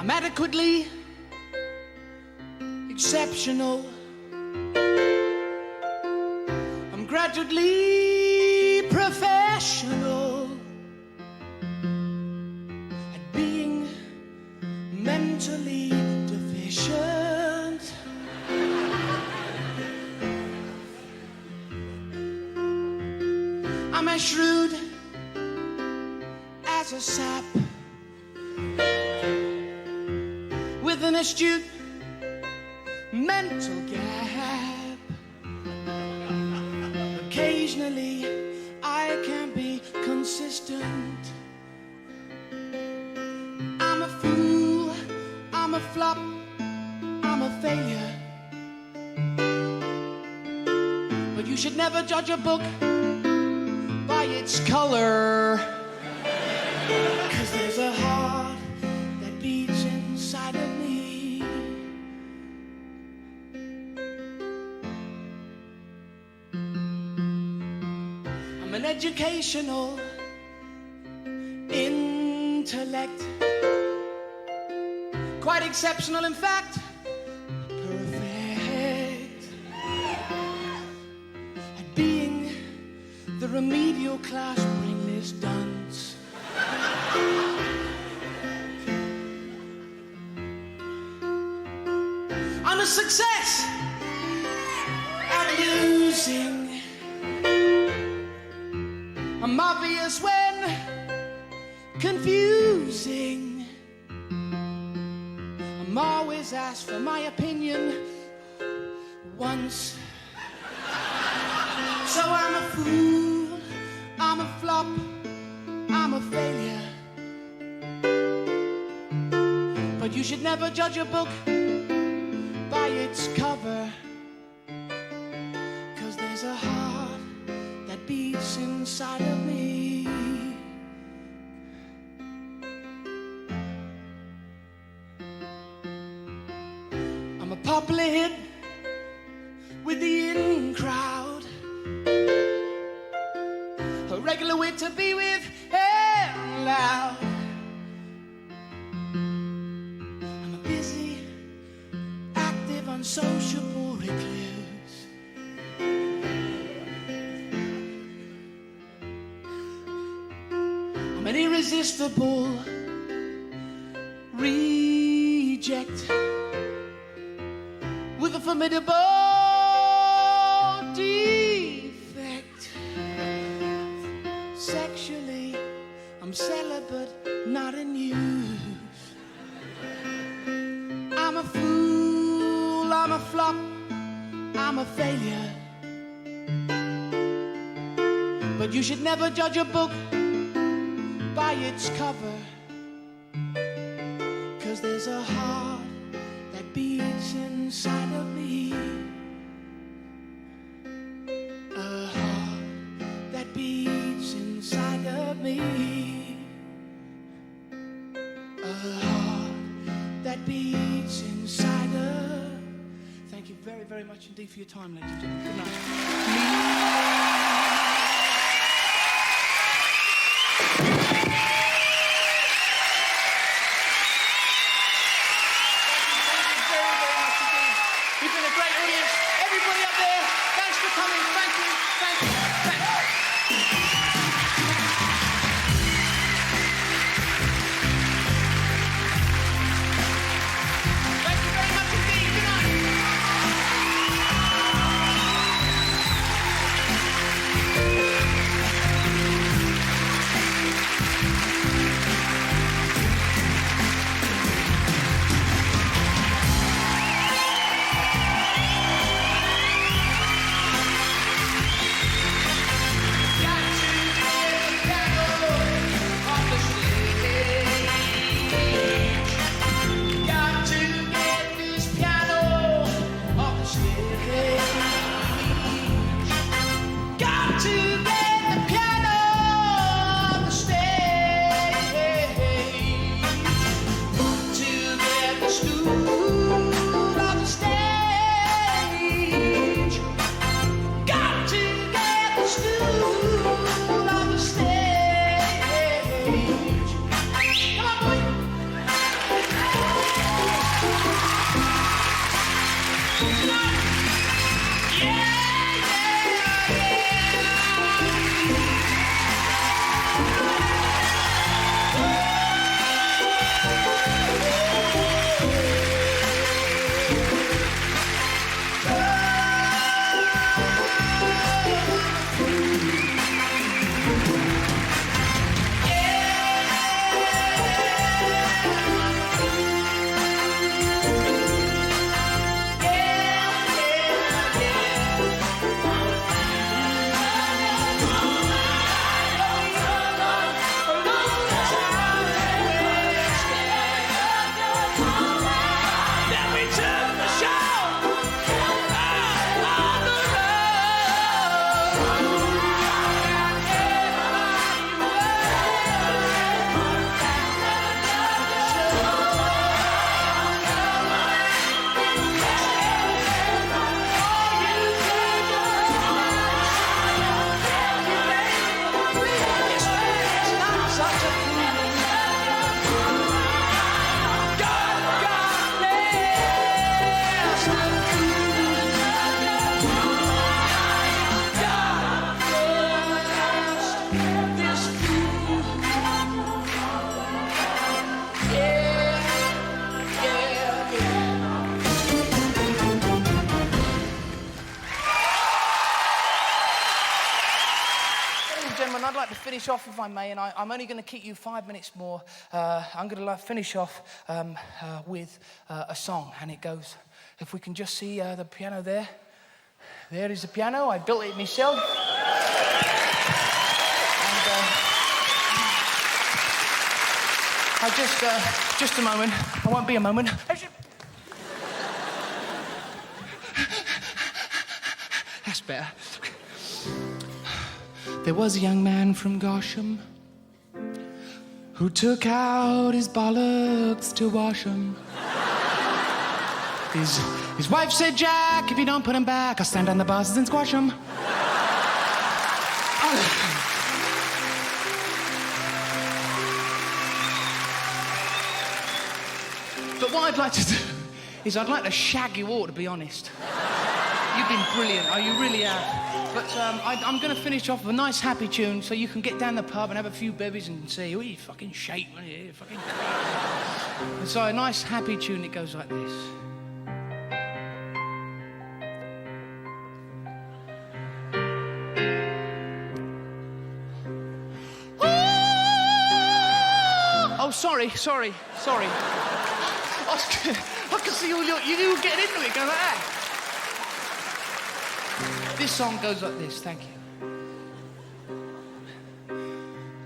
I'm adequately exceptional. I'm gradually professional at being mentally deficient. I'm as shrewd as a sap with an astute mental gap. Occasionally I can be consistent. I'm a fool, I'm a flop, I'm a failure. But you should never judge a book by its color, 'cause there's a heart that beats inside of me. I'm an educational intellect, quite exceptional, in fact, perfect at being the remedial class brainless dunce. I'm a success at losing. I'm obvious when confusing. I'm always asked for my opinion once. So I'm a fool, I'm a flop, I'm a failure. But you should never judge a book by its cover, 'cause there's a heart that beats inside of me. I'm a popular hit with the in crowd, a regular wit to be with and loud. I'm a busy, active, unsociable recluse. I'm an irresistible reject with a formidable defect. Sexually, I'm celibate, not in use. I'm a fool, I'm a flop, I'm a failure. But you should never judge a book by its cover, 'cause there's a heart that beats inside of me. A heart that beats inside of me. A heart that beats inside of. Thank you very, very much indeed for your time, ladies and gentlemen. Good night. Gentlemen, I'd like to finish off, if I may, and I'm only going to keep you 5 minutes more. I'm going to finish off with a song, and it goes, if we can just see the piano there. There is the piano. I built it myself. And just a moment. I won't be a moment. That's better. There was a young man from Gosham who took out his bollocks to wash 'em. His wife said, Jack, if you don't put 'em back, I'll stand on the buses and squash 'em. But what I'd like to do is I'd like to shag you all, to be honest. You've been brilliant. Oh, you really have. But I'm going to finish off with a nice happy tune so you can get down the pub and have a few bevies and say, oh, you fucking shake. You fucking... And so a nice happy tune, it goes like this. Oh, sorry. I can see you getting into it, going like that. This song goes like this, thank you.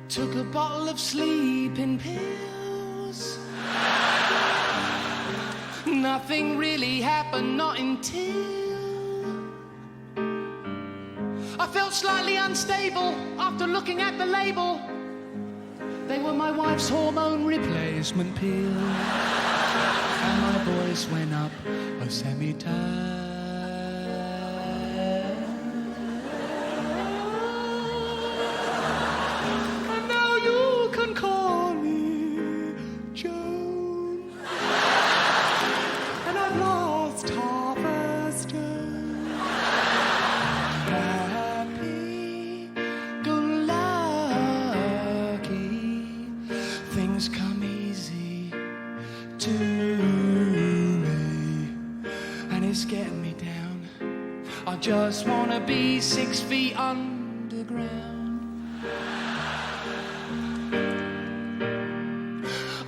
Took a bottle of sleeping pills. Nothing really happened, not until I felt slightly unstable after looking at the label. They were my wife's hormone replacement pills. And my voice went up a semitone. Just wanna be 6 feet underground.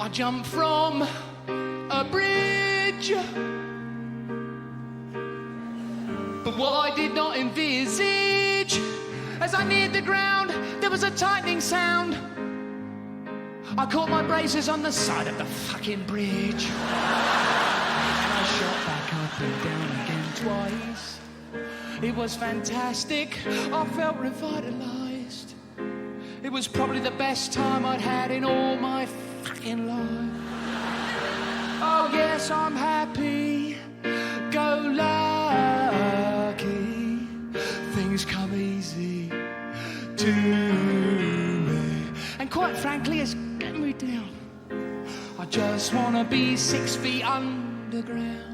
I jumped from a bridge, but what I did not envisage, as I neared the ground, there was a tightening sound. I caught my braces on the side of the fucking bridge, and I shot back up and down again twice. It was fantastic, I felt revitalized. It was probably the best time I'd had in all my fucking life. Oh yes, I'm happy, go lucky. Things come easy to me. And quite frankly, it's getting me down. I just wanna be 6 feet underground.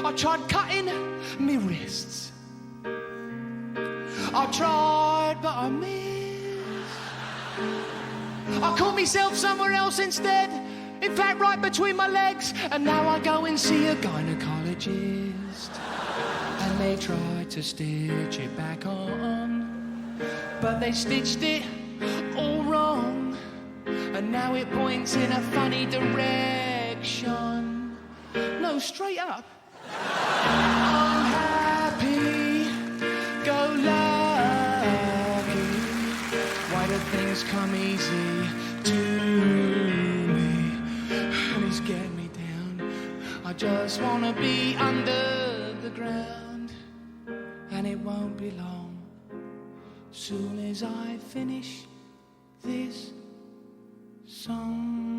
I tried cutting me wrists. I tried, but I missed. I caught myself somewhere else instead. In fact, right between my legs. And now I go and see a gynecologist. And they tried to stitch it back on, but they stitched it all wrong. And now it points in a funny direction. No, straight up. I'm happy, go lucky. Why do things come easy to me? And it's getting me down. I just wanna be under the ground. And it won't be long. Soon as I finish this song.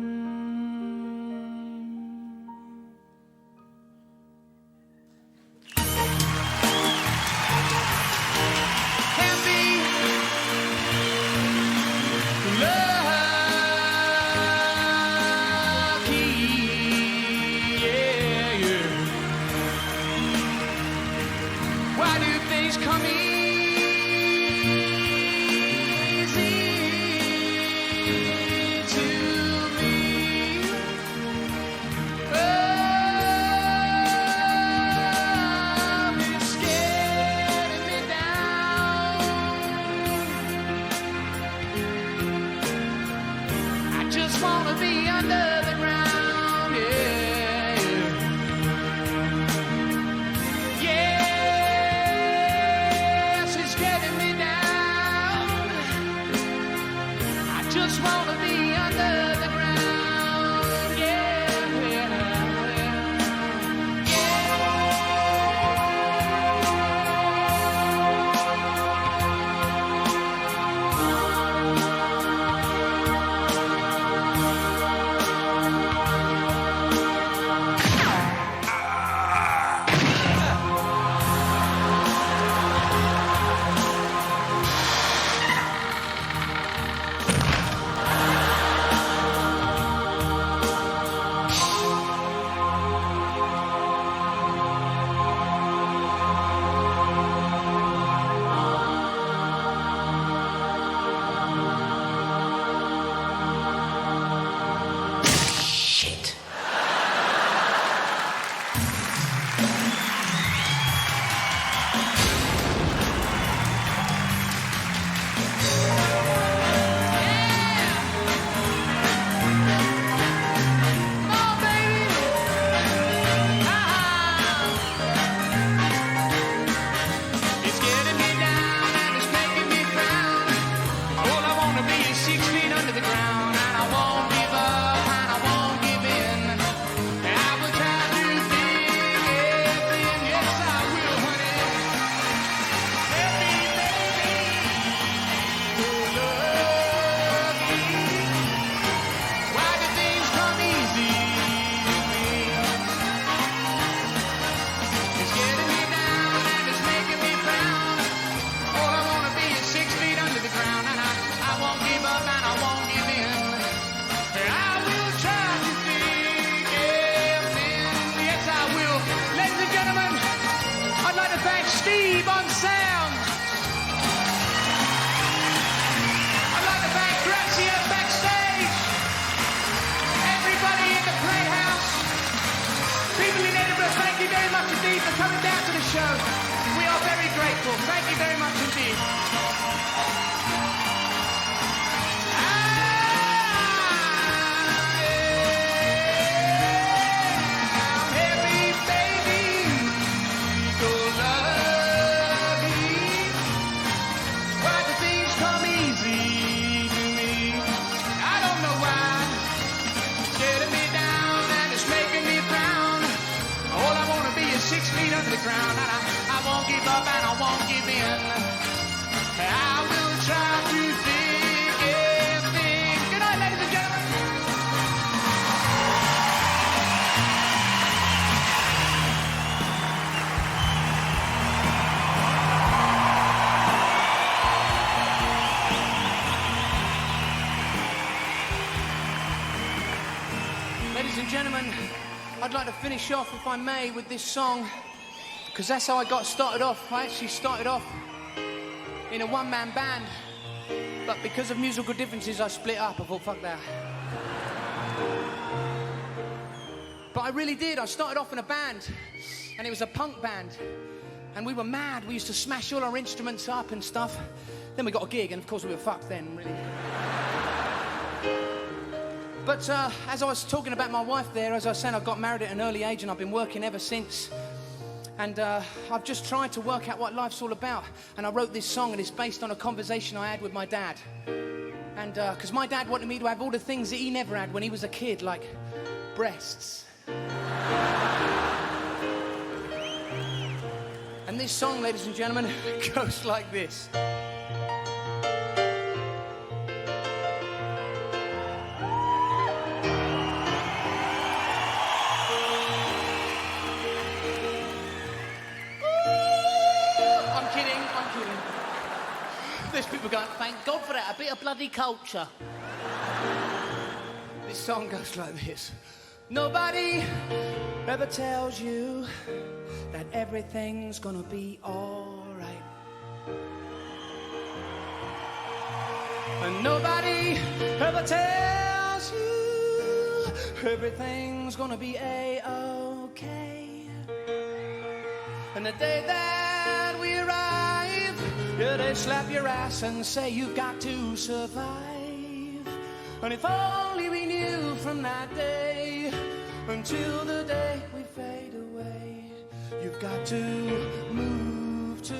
wanna be under the ground, yeah. Yes, it's getting me down. I just wanna be under the ground, yeah, yeah, Steve on sound. I'd like to thank Gracia backstage. Everybody in the Playhouse. People in Edinburgh, thank you very much indeed for coming down to the show. We are very grateful. Thank you very much indeed. Under the ground, and I won't give up and I won't give in. I will try to think everything. Good night, ladies and gentlemen. Ladies and gentlemen, I'd like to finish off, if I may, with this song. Because that's how I got started off. I actually started off in a one-man band. But because of musical differences, I split up. I thought, fuck that. But I really did. I started off in a band. And it was a punk band. And we were mad. We used to smash all our instruments up and stuff. Then we got a gig, and of course we were fucked then, really. But as I was talking about my wife there, as I was saying, I got married at an early age and I've been working ever since. And I've just tried to work out what life's all about. And I wrote this song, and it's based on a conversation I had with my dad. And because my dad wanted me to have all the things that he never had when he was a kid, like breasts. And this song, ladies and gentlemen, goes like this. There's people going, thank God for that, a bit of bloody culture. This song goes like this. Nobody ever tells you that everything's gonna be alright. And nobody ever tells you everything's gonna be A-okay. And the day that we arrive, yeah, they slap your ass and say you've got to survive. And if only we knew from that day until the day we fade away, you've got to move to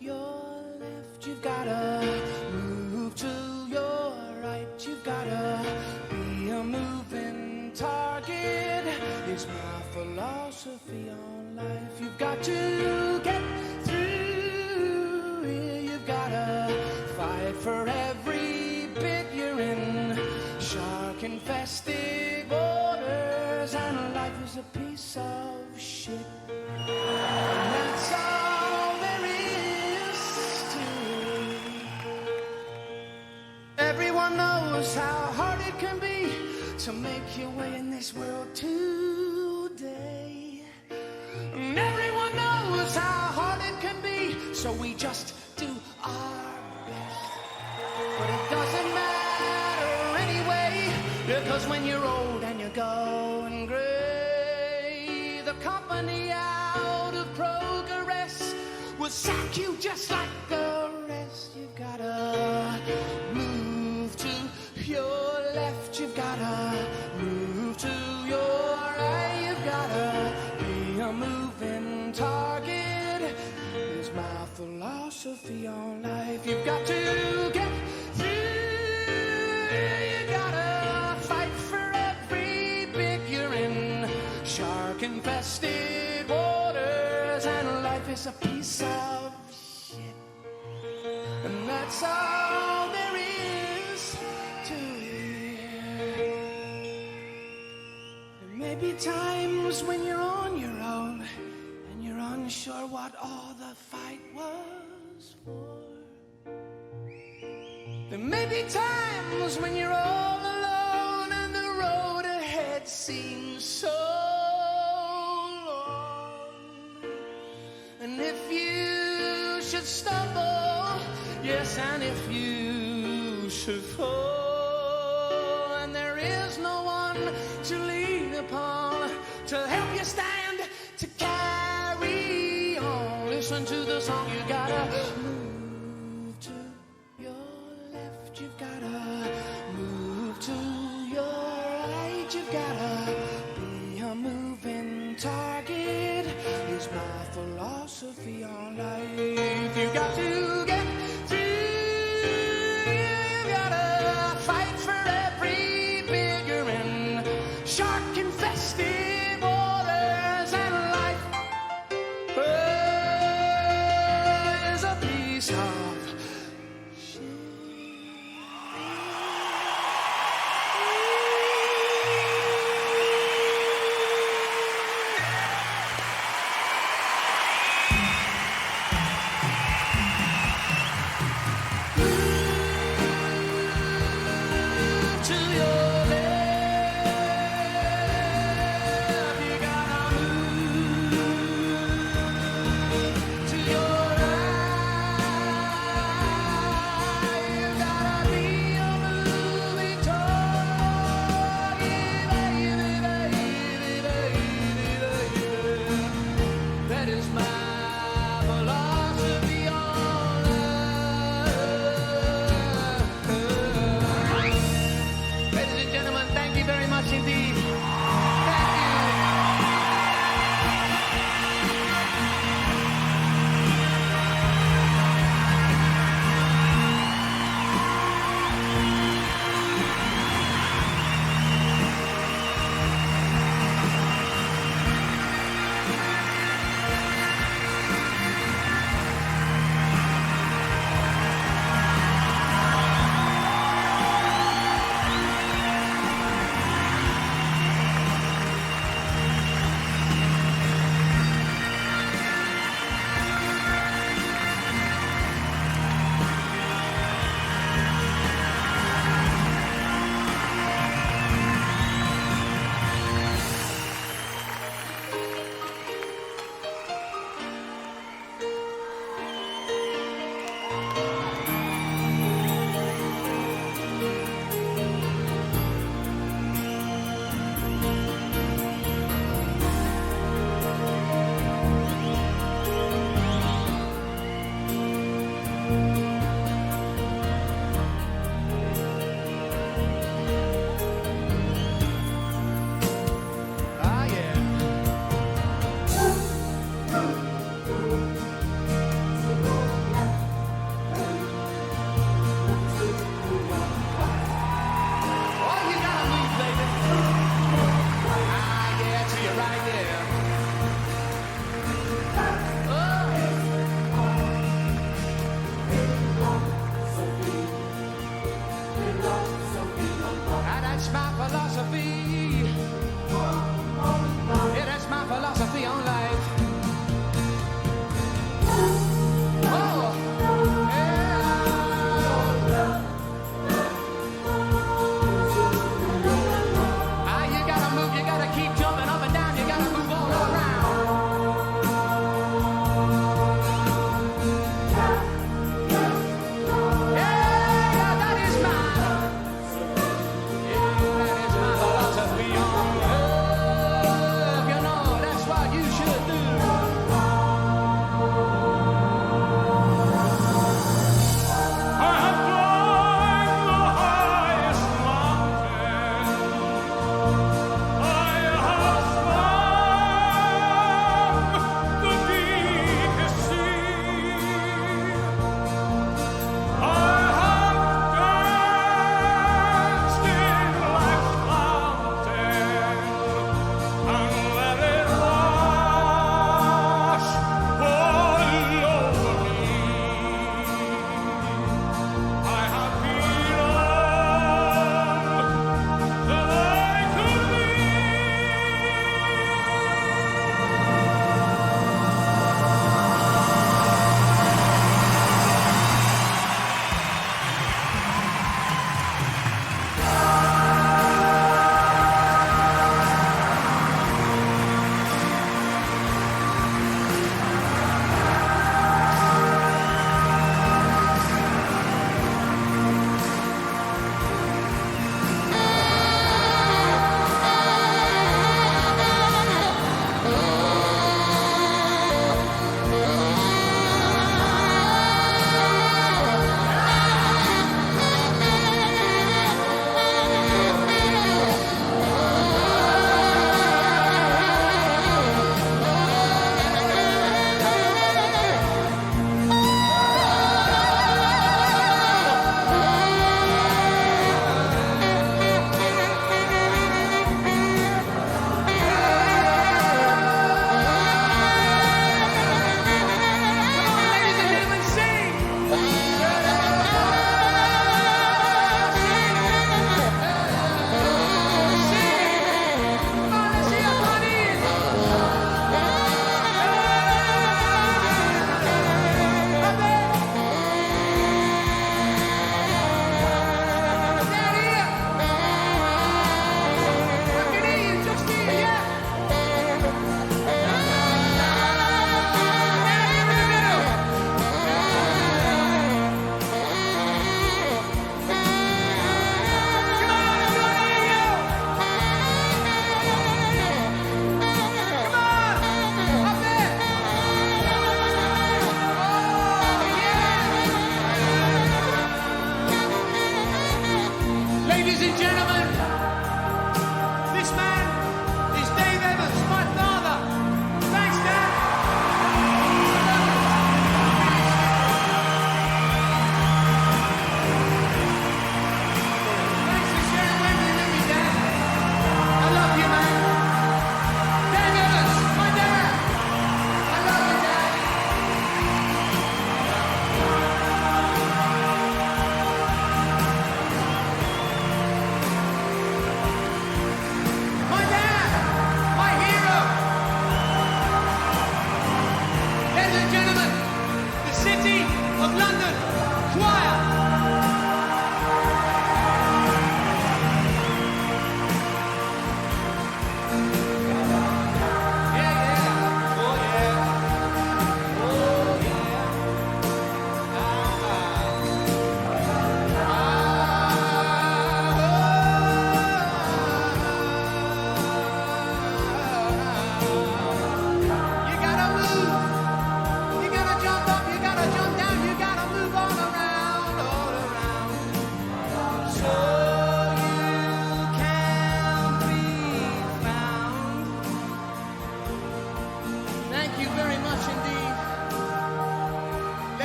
your left, you've got to move to your right, you've got to be a moving target, is my philosophy on life. You've got to get through here, you've got to fight for every bit you're in, shark-infested waters, and life is a piece of shit. And that's all there is to it. Everyone knows how hard it can be to make your way in this world today. And everyone knows how hard it can be, so we just do our best. But it doesn't matter anyway, because when you're old and you're going gray, the company out of progress will sack you just like the rest. You've gotta move to your left, you've gotta move to your right, you've gotta be a moving target, is my philosophy on life. You've got to get through, you gotta fight for every bit you're in, shark-infested waters, and life is a piece of shit. And that's all there is to it. There may be times when you're on your own and you're unsure what all the fight was for. There may be times when you're all alone and the road ahead seems so long. And if you should stumble, yes, and if you should fall, and there is no one to lean upon to help you stand, to carry on, listen to the song. You gotta move to your left, you've gotta move to your right, you've gotta be a moving target, is my philosophy on life. You've got to get through, you've gotta fight for every bit you're in, shark-infested waters, and life is a piece of shit. To your left, you gotta move. To your right,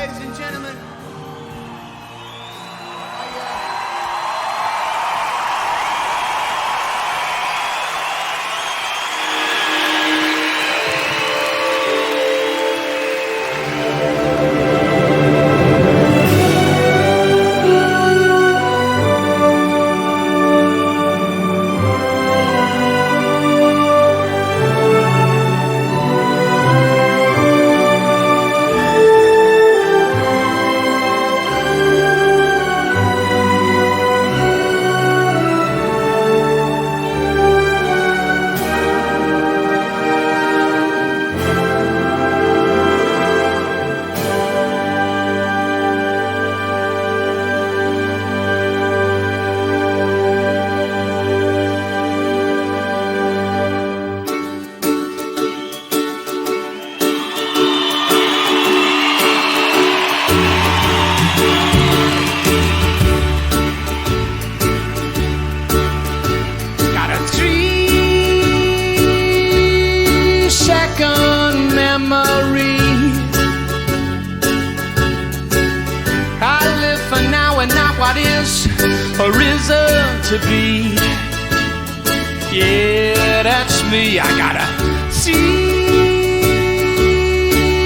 ladies and gentlemen. Arisen to be. Yeah, that's me. I got a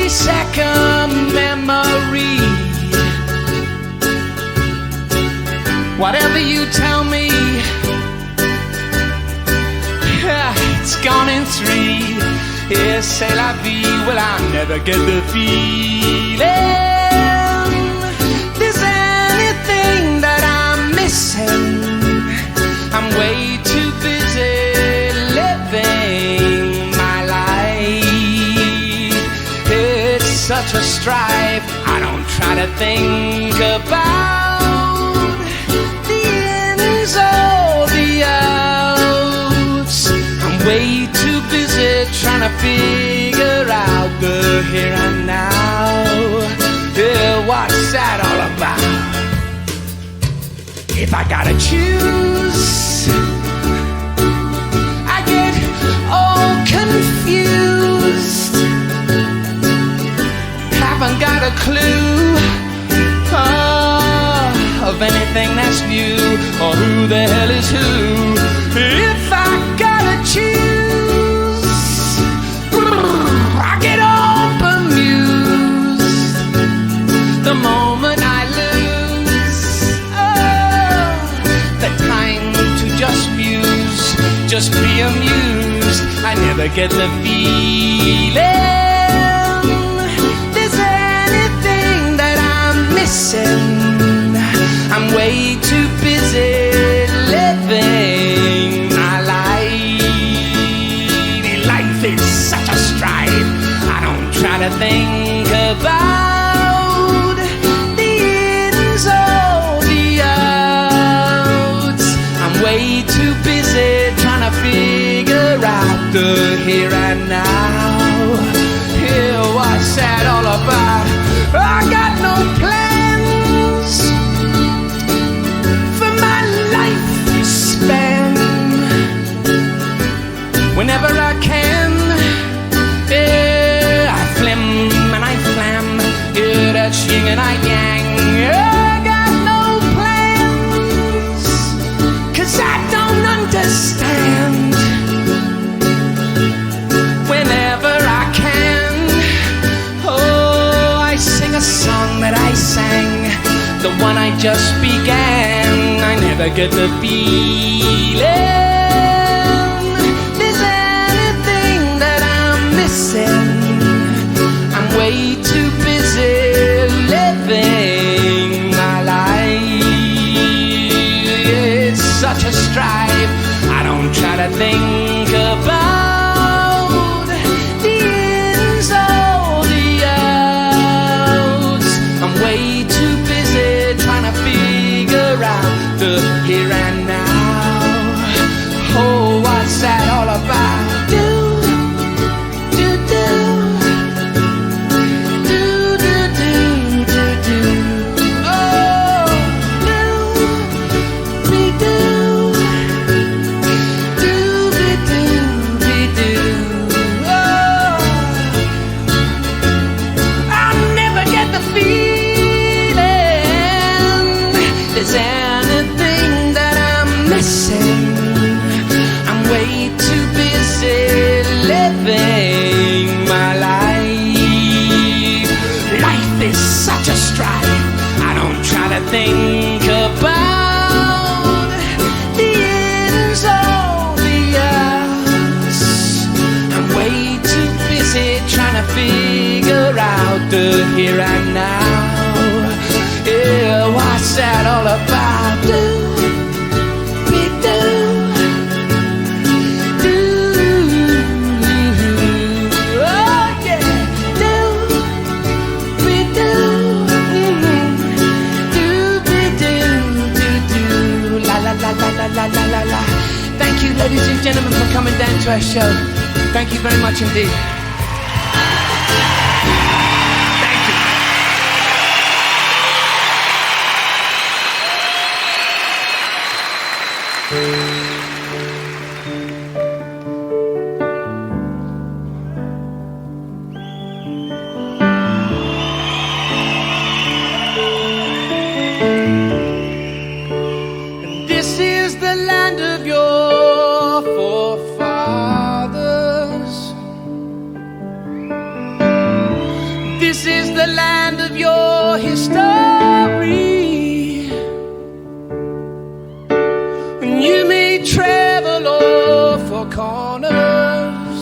second memory. Whatever you tell me, it's gone in 3. Yeah, c'est la vie. Well, I never get the feeling I'm way too busy living my life. It's such a strife. I don't try to think about the ins or the outs. I'm way too busy trying to figure out the here and now. Yeah, what's that all about? If I gotta choose, I get all confused. Haven't got a clue of anything that's new or who the hell is who. If I gotta choose, I get all bemused the moment I just be amused. I never get the feeling there's anything that I'm missing. I'm way too busy living my life. Life is such a strife. I don't try to think about the ins or the outs. I'm way too busy figure out the here and now. Here, what's that all about? I got no plans for my lifespan. Whenever I can, yeah, I flim and I flam. Yeah, that's yin and I yang. I got no plans, 'cause I don't understand. Whenever I can, oh, I sing a song that I sang, the one I just began. I never get the feeling there's anything that I'm missing. I'm way too busy living my life. It's such a strife. I don't try to think about the ins or the outs. I'm way too busy trying to figure out the here and now. there's such a strife. I don't try to think about the ends of the earth. I'm way too busy trying to figure out the here and now. Yeah, what's that all about? Do, big do, do, oh yeah, do, big do, do, big do, do, la la la la la la la la la. Thank you, ladies and gentlemen, for coming down to our show. Thank you very much indeed. This is the land of your forefathers. This is the land of your history. And you may travel all four corners,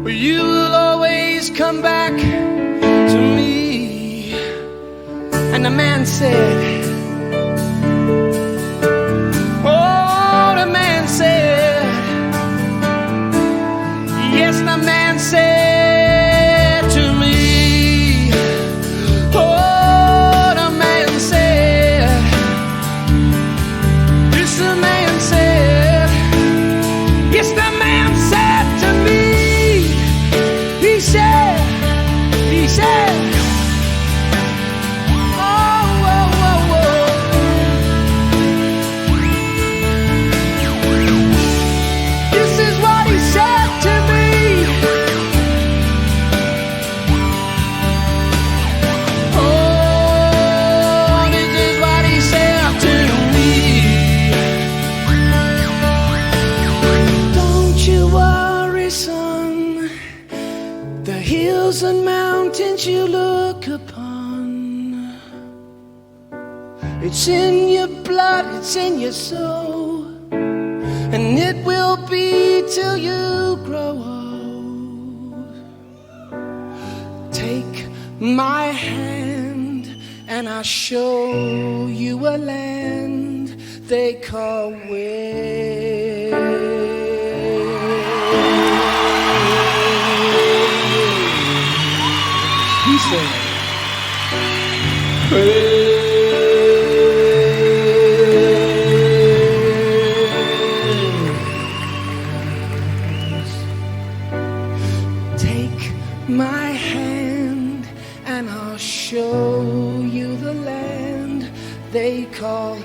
but you will always come back to me. And the man said, yes, the man said to me, oh, the man said, yes, the man said, yes, the man said to me, he said, oh, oh, oh, oh. This is what he said to me. And mountains you look upon, it's in your blood, it's in your soul, and it will be till you grow old. Take my hand and I'll show you a land they call Wembley. He said, take my hand and I'll show you the land they call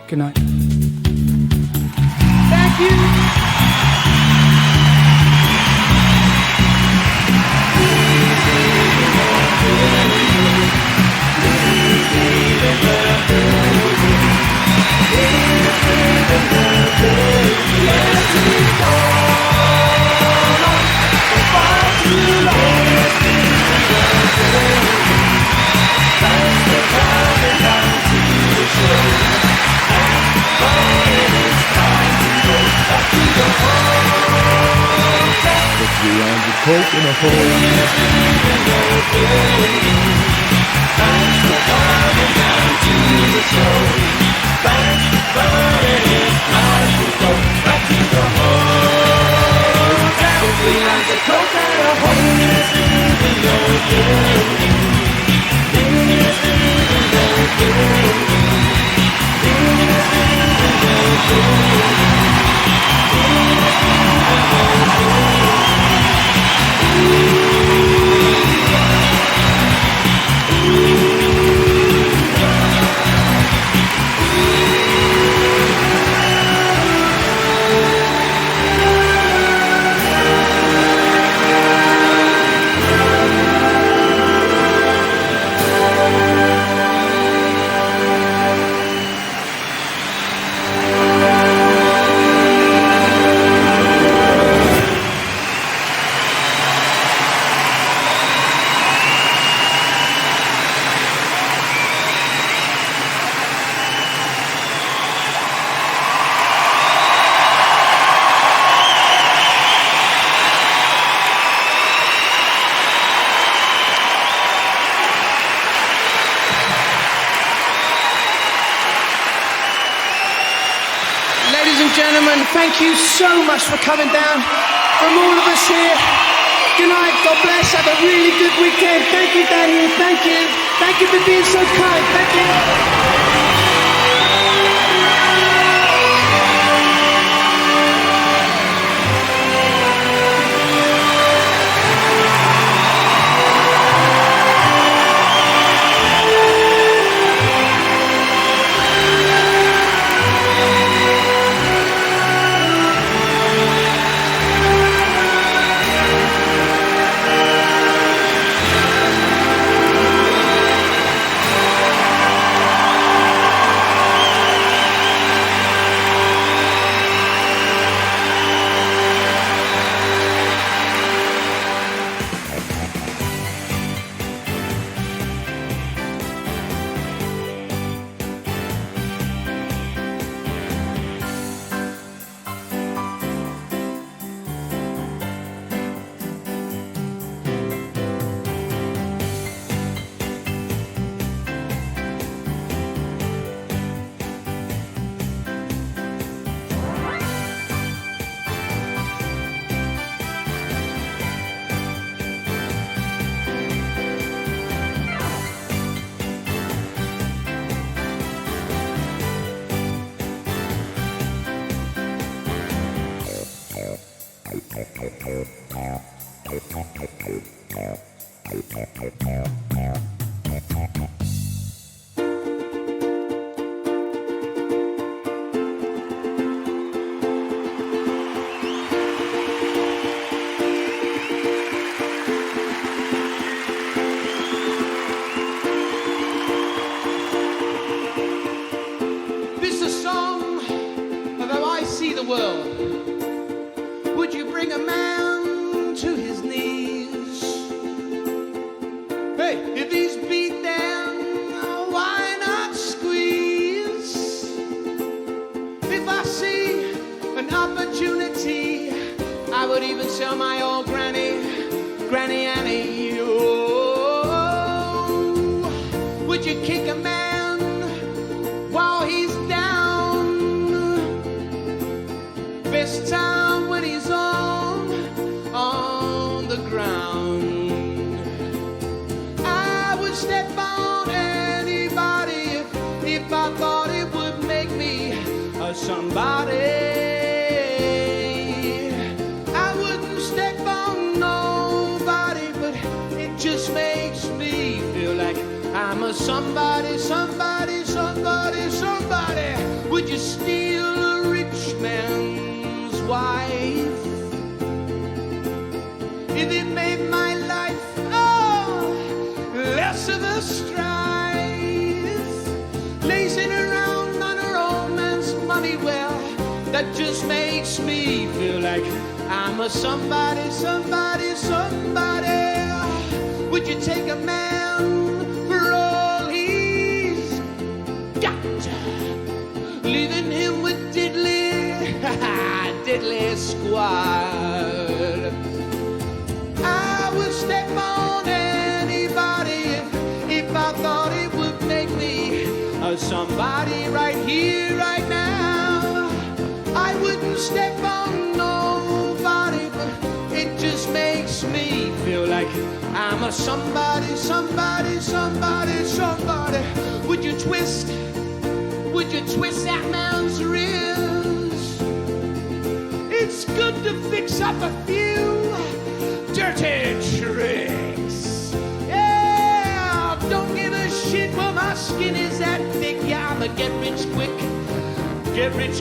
Good night. Thank you. Beyond the coke in a hole. Thanks for coming down to the show. Thanks for burning it. Time to go back to the hotel. Beyond the coke in a hole. In the Ladies and gentlemen, thank you so much for coming down. From all of us here, good night, God bless, have a really good weekend. Thank you, Daniel, thank you. Thank you for being so kind, thank you. This is a song of how I see the world. Would you bring a man to his knees? Hey, if he's beat down, why not squeeze? If I see an opportunity, I would even sell my old Granny Annie. Oh, would you kick a man while he's down? Best time when he's on the ground. I would step on anybody if I thought it would make me a somebody. I wouldn't step on nobody, but it just makes me feel like I'm a somebody, somebody, somebody, somebody. Would you steal a rich man's wife if it made my life less of a strife? Lazing around on her old man's money, well, that just makes me feel like I'm a somebody, somebody, somebody. Would you take a man for all he's got, leaving him with diddly squad? I would step on anybody if I thought it would make me a somebody right here, right now. I wouldn't step on nobody, but it just makes me feel like I'm a somebody, somebody, somebody, somebody. Would you twist that man's wrist? It's good to fix up a few dirty tricks. Yeah, don't give a shit, well, my skin is that thick. Yeah, I'm a get rich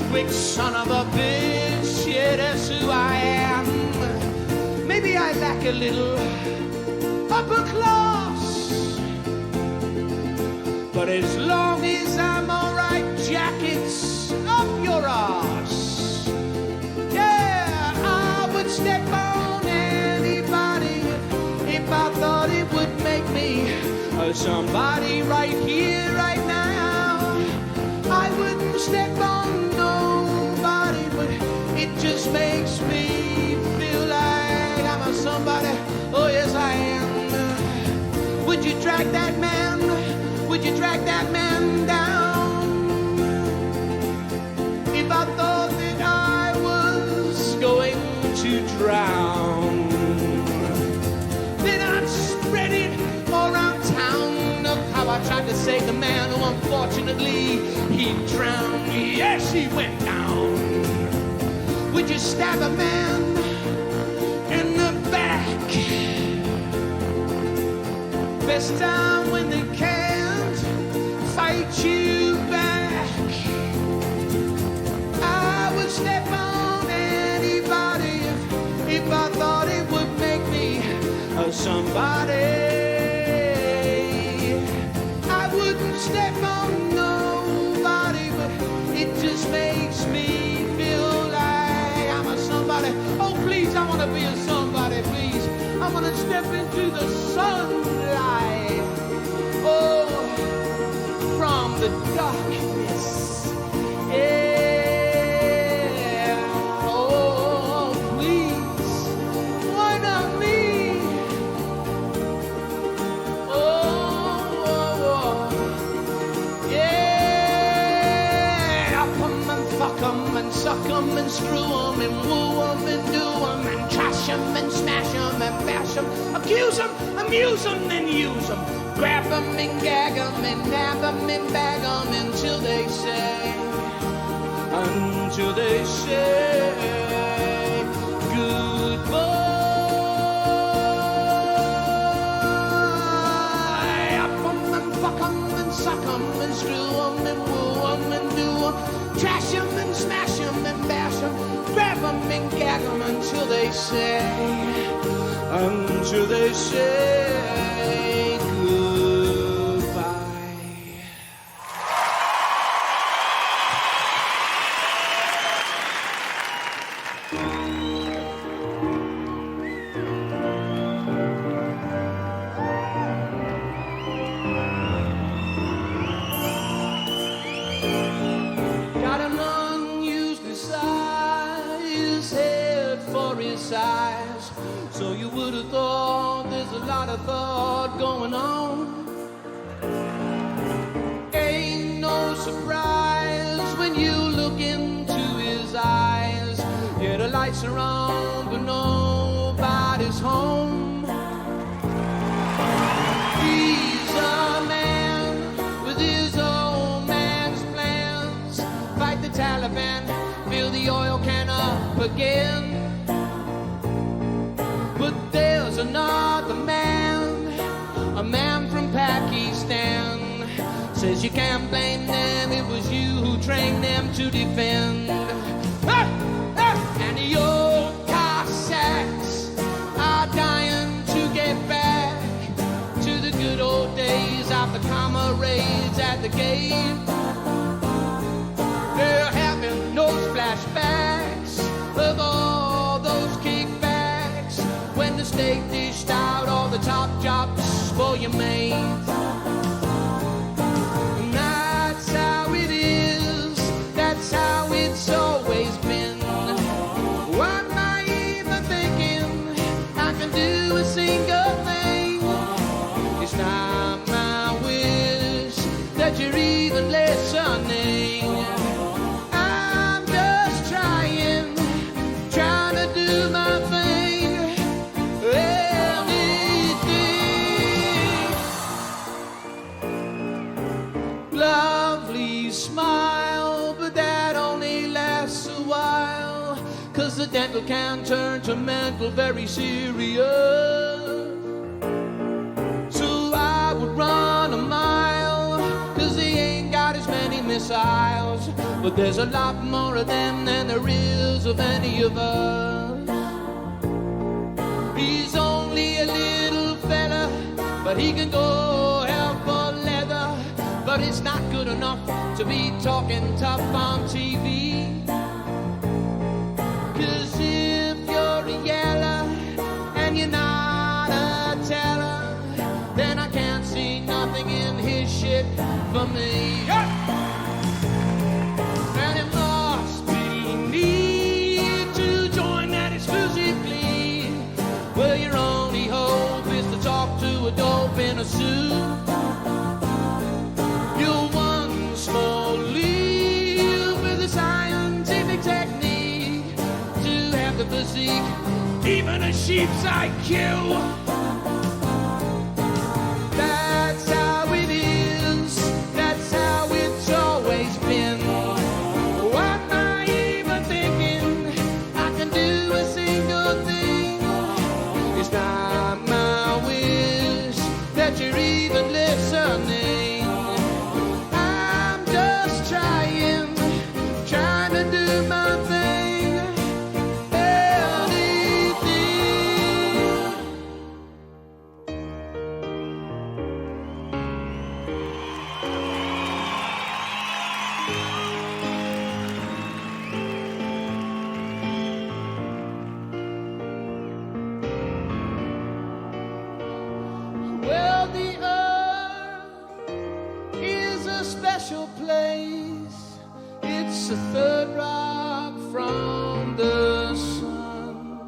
quick son of a bitch. Yeah, that's who I am. Maybe I lack a little upper class, but as long as I'm alright, Jack, it's up your ass. Yeah, I would step on anybody if I thought it would make me somebody right here, right now. I wouldn't step on nobody, but it just makes me feel like I'm a somebody. Oh yes, I am. Would you drag that man? Would you drag that man down? if I thought that I was going to drown, then I'd spread it all around town of how I tried to save the man who unfortunately he drowned. Yes, he went down. Would you stab a man in the back? Best time when they can't fight you back. I would step on anybody if I thought it would make me somebody. I wouldn't step on nobody, but it just makes me feel like I'm a somebody. Oh please, I want to be a somebody, please. I want to step into the sunlight. Oh, from the darkness. Yeah. Oh, please. Why not me? Oh. Yeah. I'll come and fuck 'em and suck 'em and screw 'em and woo 'em and do 'em and trash 'em and smash 'em and bash 'em, accuse 'em, amuse 'em, then use 'em. Grab 'em and gag 'em and nab 'em and bag 'em until they say goodbye. Up 'em and fuck 'em and suck 'em and screw 'em and woo 'em and do 'em, trash 'em and smash 'em and bash 'em, grab 'em and gag 'em until they say got an unusually sized head for his size, so you would have thought there's a lot of thought going on. Ain't no surprise when you look into his eyes. Yeah, the lights are on, but nobody's home. He's a man with his old man's plans. Fight the Taliban, fill the oil can up again. But there's another man, a man from Pakistan. Says you can't blame them, it was you who trained them to defend. Ah! Ah! And the old Cossacks are dying to get back to the good old days of the comrades at the gate. They're having those flashbacks of all those kickbacks when the state dished out all the top jobs for your mates. And that's how it is, that's how it's always been. Why am I even thinking I can do a single thing? It's not my wish that you're even listening. I'm just trying to do my thing. Anything. Lovely smile, but that only lasts a while, 'cause the dental can turn to mental very serious. So I would run a mile, 'cause they ain't got as many missiles, but there's a lot more of them than there is of any of us. He's only a little fella, but he can go hell for leather. But it's not good enough to be talking tough on TV. 'Cause if you're a yeller and you're not a teller, then I can't see nothing in his shit for me. And it must be need to join that exclusively, where your only hope is to talk to a dope in a suit. You'll once more live with a scientist a physique, even a sheep's IQ. That's how it is, that's how it's always been. What am I even thinking? I can do a single thing. It's not my wish that you're even listening. I'm just trying to do my thing. Anything. Well, the earth is a special place. It's the third rock from the sun.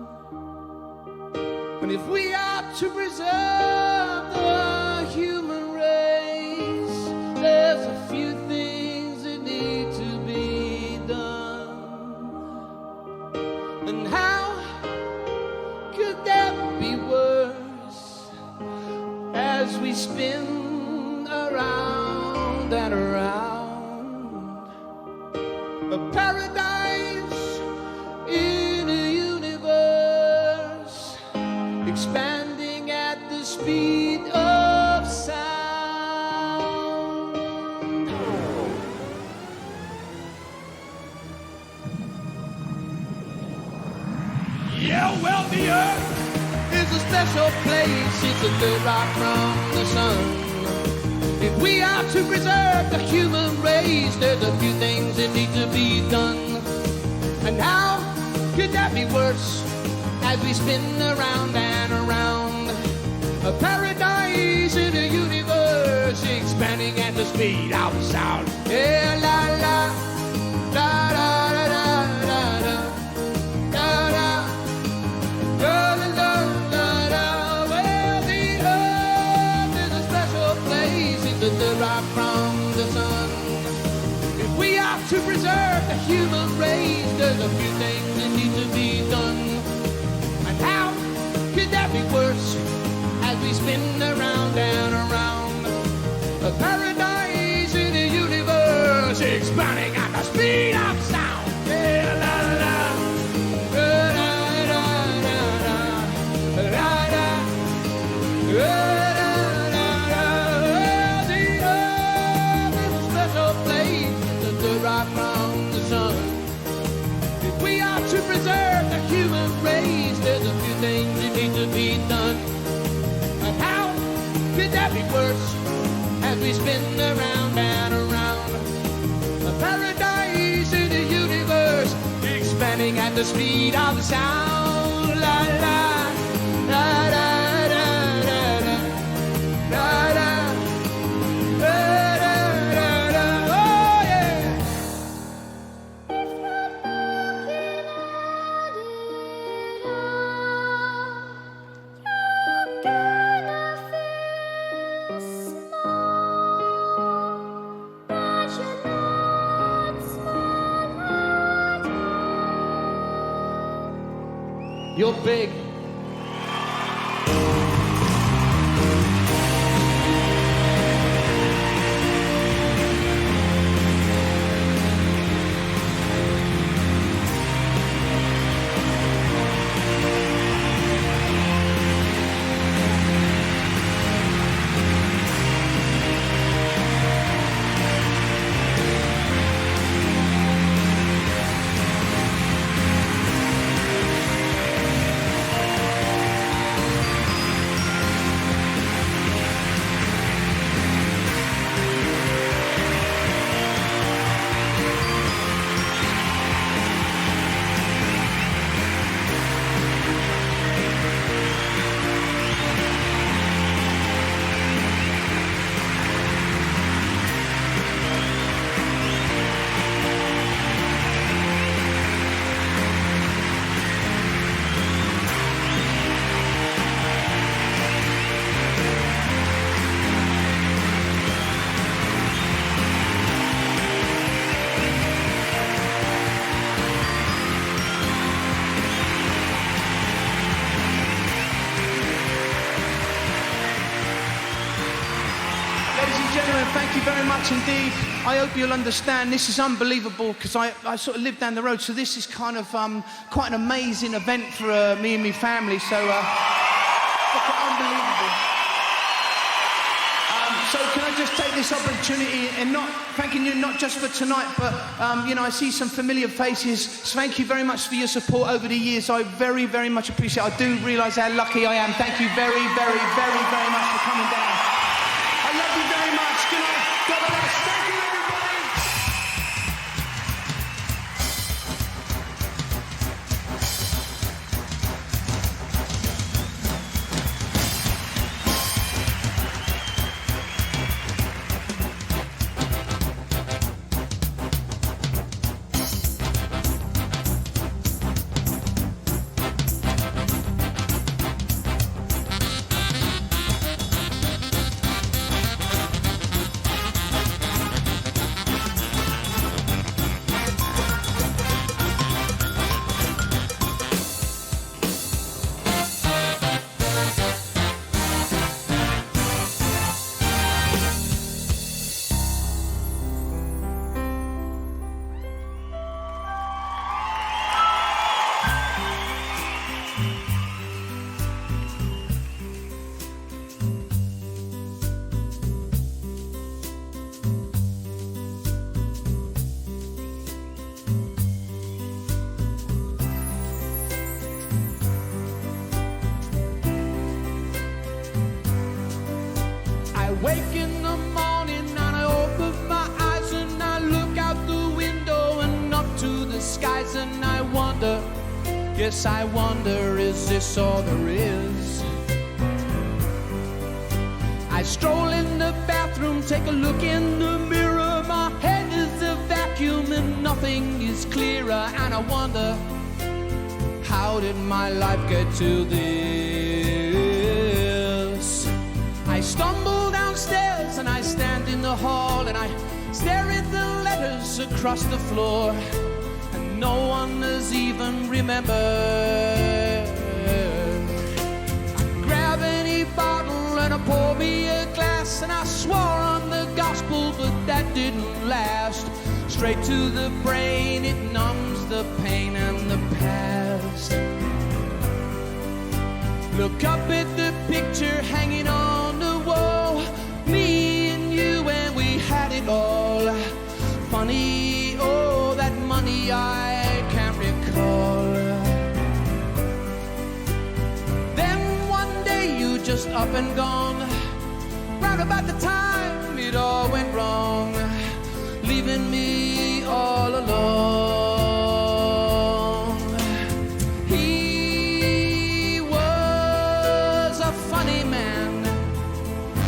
And if we are to preserve the human race, there's a few things that need to be done. And how could that be worse as we spin around and around? A paradise in a universe expanding at the speed of sound. Yeah, well, the earth is a special place. It's a third rock from the sun. If we are to preserve the human race, there's a few things that need to be done. And how could that be worse as we spin around and around? A paradise in a universe expanding at the speed of sound. Yeah, la la, la la la la la la, la la, la la la la. Well, the earth is a special place. It's the rock from the sun. If we are to preserve the human race, there's a few things that need to be done. And how could that be worse as we spin around and around? A paradise in the universe expanding at the speed of sound. Yeah, la la, la la la la la la la. Rock from the sun. If we are to preserve the human race, there's a few things that need to be done. And how could that be worse as we spin around and around? A paradise in the universe expanding at the speed of the sound. La la, la la. You're big. very much indeed. I hope you'll understand. This is unbelievable because I sort of live down the road, so this is kind of quite an amazing event for me and my family. So unbelievable. So can I just take this opportunity and not thanking you not just for tonight, but you know, I see some familiar faces. So thank you very much for your support over the years. I very, very much appreciate it. I do realise how lucky I am. Thank you very, very, very, very much for coming down. I love you very much. Good night. God bless. Thank you, everybody. Wake in the morning and I open my eyes and I look out the window and up to the skies and I wonder, yes I wonder, is this all there is? I stroll in the bathroom, take a look in the mirror, my head is a vacuum and nothing is clearer, and I wonder, how did my life get to this? I stumble downstairs and I stand in the hall and I stare at the letters across the floor, and no one has even remembered. I grab any bottle and I pour me a glass, and I swore on the gospel but that didn't last. Straight to the brain, it numbs the pain and the past. Look up at the picture hanging on the wall, me and you, and we had it all. Funny, oh, that money I can't recall. Then one day you just up and gone, round about the time it all went wrong, leaving me all alone.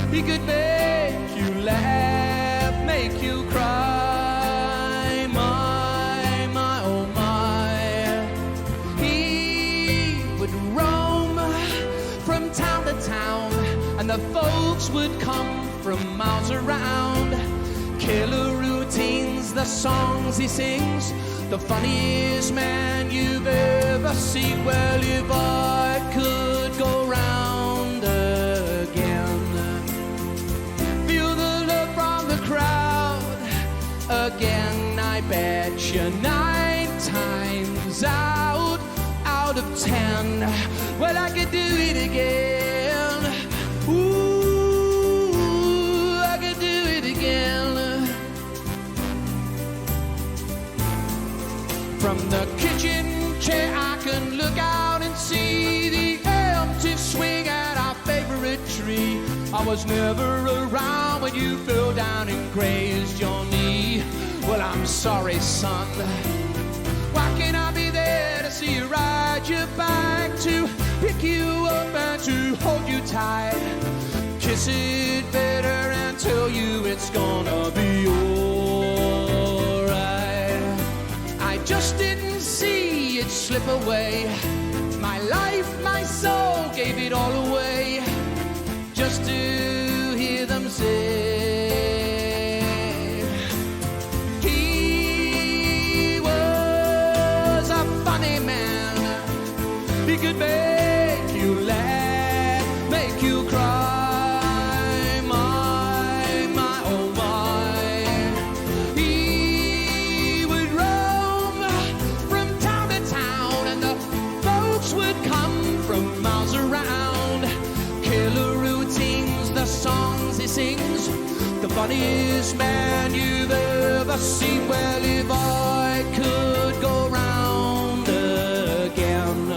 He could make you laugh, make you cry, my, oh my. He would roam from town to town, and the folks would come from miles around. Killer routines, the songs he sings, the funniest man you've ever seen. Well, if I could go round again, crowd again, I bet you 9 times out of 10, well, I could do it again. Ooh, I could do it again. From the kitchen chair I can look out and see the empty swing at our favorite tree. I was never around when you fell down and grazed your knee. Well, I'm sorry, son. Why can't I be there to see you ride your bike, to pick you up and to hold you tight, kiss it better and tell you it's gonna be alright? I just didn't see it slip away. My life, my soul, gave it all away, just to hear them say he was a funny man. He could make you laugh, make you cry, my, oh my. funniest man you've ever seen. Well, if I could go round again,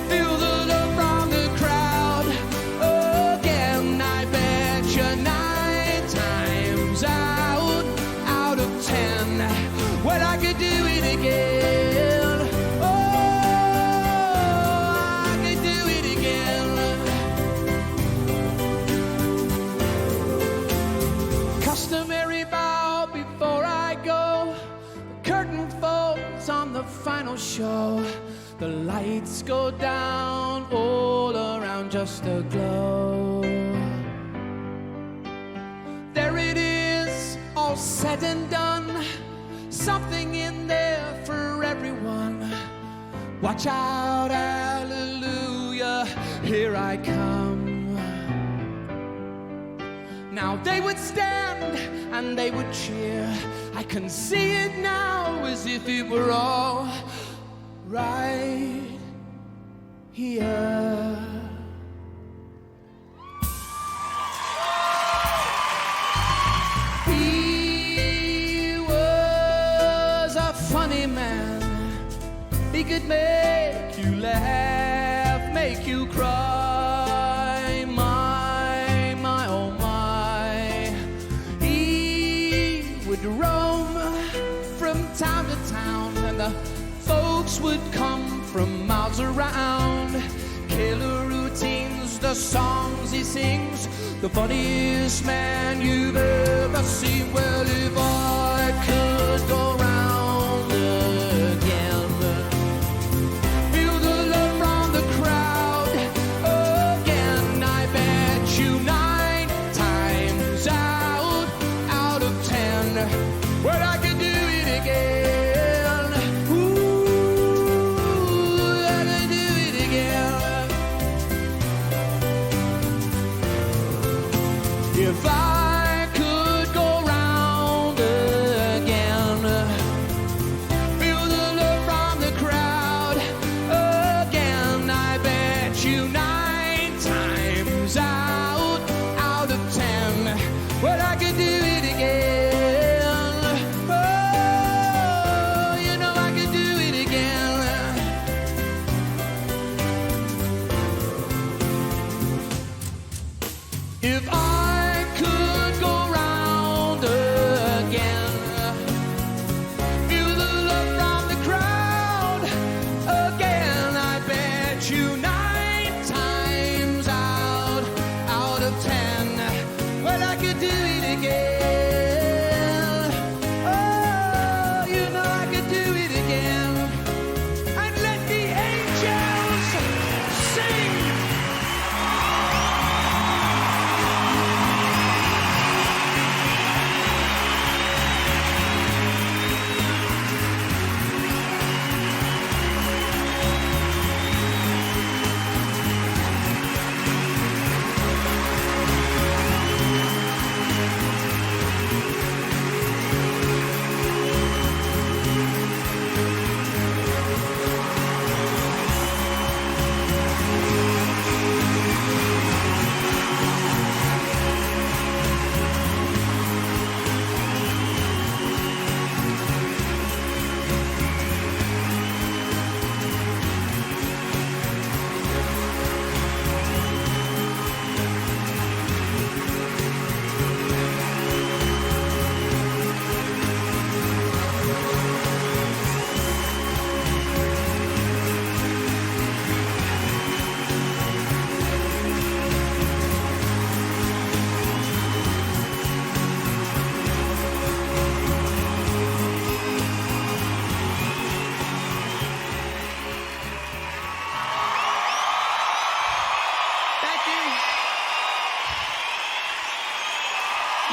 feel the love from the crowd again, I bet you 9 times out of 10, well, I could do it again. Oh, I could do it again. Customary bow before I go. The curtain falls on the final show. The lights go down all around, just a glow. There it is, all said and done. Something in there for everyone. Watch out, hallelujah, here I come. Now they would stand and they would cheer. I can see it now as if it were all right here. He was a funny man. He could make you laugh, make you cry. My, oh my. He would roam from town to town, and the folks would come from miles around. Killer routines, the songs he sings, the funniest man you've ever seen. Well, if I could go round again, feel the love from the crowd again, I bet you 9 times out of 10, well, I could do it again. Ooh, I could do it again. If I could go round again, feel the love from the crowd again, I bet you 9 times out of 10, well, I could do it again. Oh, you know I could do it again. If I could go round again, feel the love from the crowd again, I bet you 9 times out of 10, well, I could do it again. Oh, you know I could do it again. And let the angels sing. Thank you.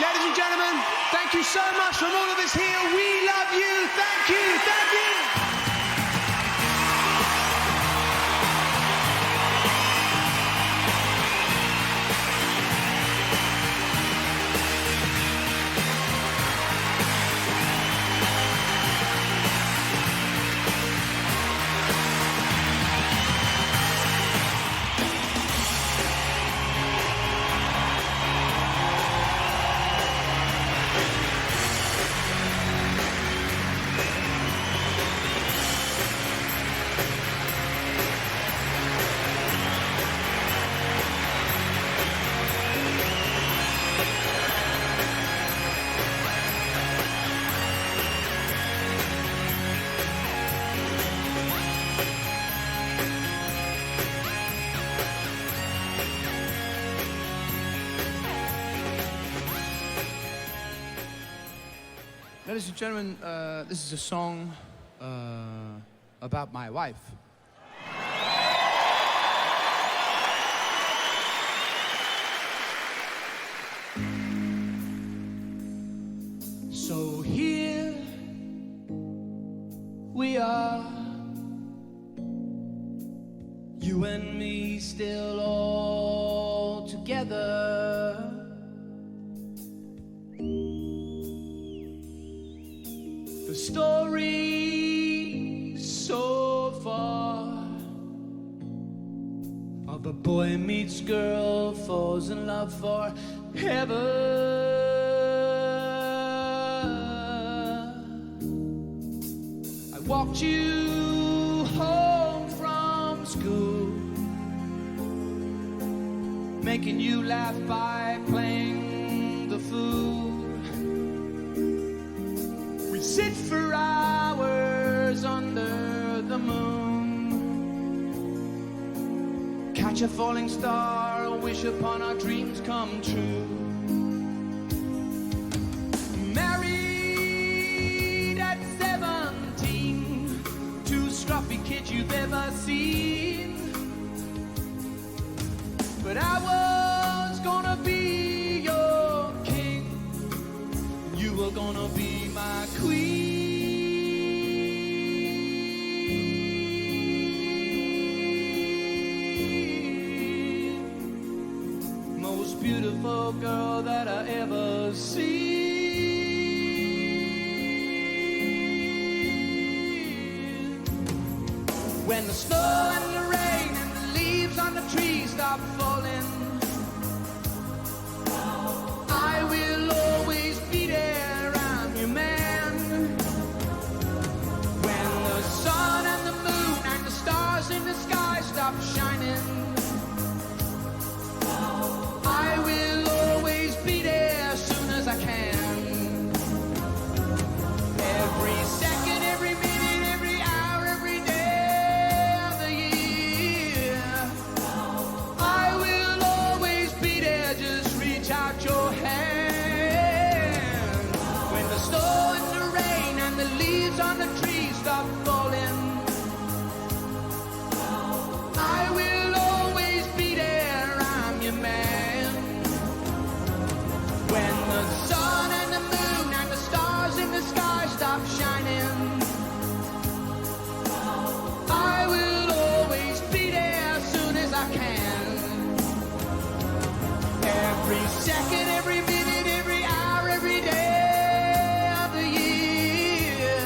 Ladies and gentlemen, thank you so much from all of us here. We love you. Thank you. Thank you. Ladies and gentlemen, this is a song about my wife. So here we are, you and me still all together. The story so far of a boy meets girl, falls in love forever. I walked you home from school, making you laugh by playing the fool. We sit for hours under the moon, catch a falling star, wish upon our dreams come true. Married at 17, two scruffy kids you've ever seen. But I was gonna be your king, you were gonna be my queen. Most beautiful girl that I ever seen. When the snow and the rain and the leaves on the trees stop falling, I will always be there, I'm your man. When the sun and the moon and the stars in the sky stop shining, I will always be there as soon as I can. Every second, every minute, every hour, every day of the year, I will always be there, just reach out your hand. When the snow and the rain and the leaves on the trees stop falling, I will always be there, I'm your man. When the sun and the moon and the stars in the sky stop shining, I will always be there as soon as I can. Every second, every minute, every hour, every day of the year,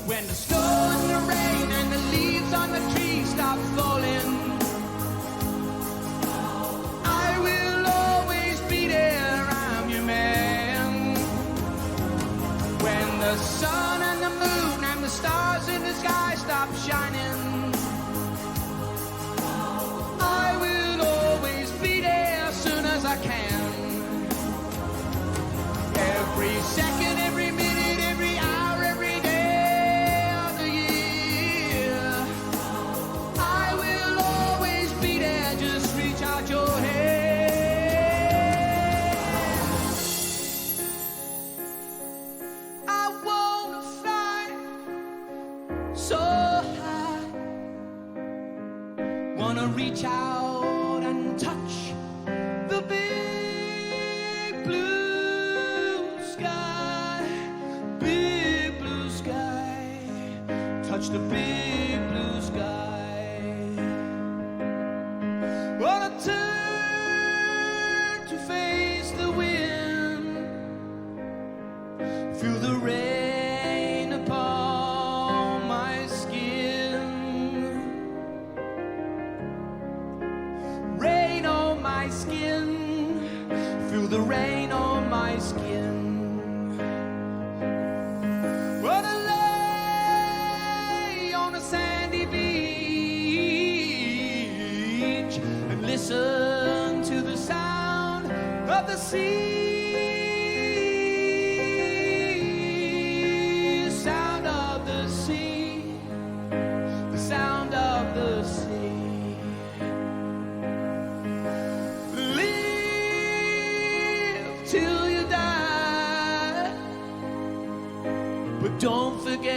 when the snow and the rain and the leaves on the trees stop falling, I will always be there, I'm your man. When the sun and the moon and the stars in the sky stop shining, I will always be there as soon as I can. Every second, every minute, every hour, every day of the year, I will always be there, just reach out your hand. I wanna fly so high, wanna reach out and touch the big blue sky, big blue sky, touch the big blue sky. Wanna stain on my skin. But I lay on a sandy beach and listen to the sound of the sea. Sound of the sea. The sound of the sea. Live till you die, but don't forget